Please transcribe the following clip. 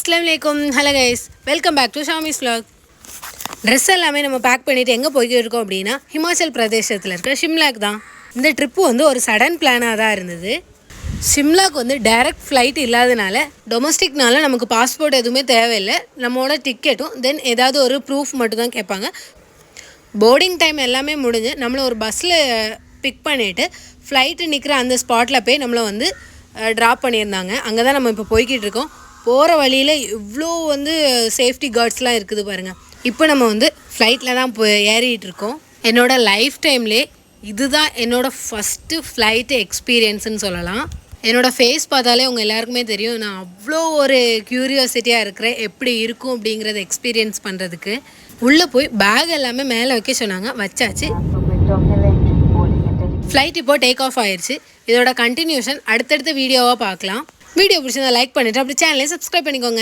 Assalamualaikum. Hello guys. Welcome back to Shami's vlog. Dress எல்லாமே நம்ம back பண்ணிவிட்டு எங்கே போய்க்கிருக்கோம் அப்படின்னா ஹிமாச்சல் பிரதேசத்தில் இருக்க ஷிம்லாக்கு தான். இந்த ட்ரிப்பு வந்து ஒரு சடன் பிளானாக தான் இருந்தது. ஷிம்லாக்கு வந்து டைரக்ட் ஃப்ளைட் இல்லாதனால டொமஸ்டிக்னால நமக்கு பாஸ்போர்ட் எதுவுமே தேவையில்லை. நம்மளோட டிக்கெட்டும் தென் ஏதாவது ஒரு ப்ரூஃப் மட்டும் தான் கேட்பாங்க. போர்டிங் டைம் எல்லாமே முடிஞ்சு நம்மளை ஒரு பஸ்ஸில் பிக் பண்ணிவிட்டு ஃப்ளைட்டு நிற்கிற அந்த ஸ்பாட்டில் போய் நம்மளை வந்து ட்ராப் பண்ணியிருந்தாங்க. அங்கே தான் நம்ம இப்போ போய்கிட்டு இருக்கோம். போகிற வழியில் இவ்வளோ வந்து சேஃப்டி கார்ட்ஸ்லாம் இருக்குது பாருங்கள். இப்போ நம்ம வந்து ஃப்ளைட்டில் தான் ஏறிட்டு இருக்கோம். என்னோடய லைஃப் டைம்லேயே இதுதான் என்னோடய ஃபஸ்ட்டு ஃப்ளைட்டு எக்ஸ்பீரியன்ஸுன்னு சொல்லலாம். என்னோடய ஃபேஸ் பார்த்தாலே உங்கள் எல்லாருக்குமே தெரியும், நான் அவ்வளோ ஒரு க்யூரியாசிட்டியாக இருக்கிறேன் எப்படி இருக்கும் அப்படிங்கிறத எக்ஸ்பீரியன்ஸ் பண்ணுறதுக்கு. உள்ளே போய் பேக் எல்லாமே மேலே வைக்க சொன்னாங்க, வச்சாச்சு. ஃப்ளைட் இப்போ டேக் ஆஃப் ஆயிடுச்சு. இதோட கண்டினியூஷன் அடுத்தடுத்த வீடியோவாக பார்க்கலாம். வீடியோ பிடிச்சிருந்தா லைக் பண்ணிவிட்டு அப்படி சேனலை சப்ஸ்கிரைப் பண்ணிக்கோங்க.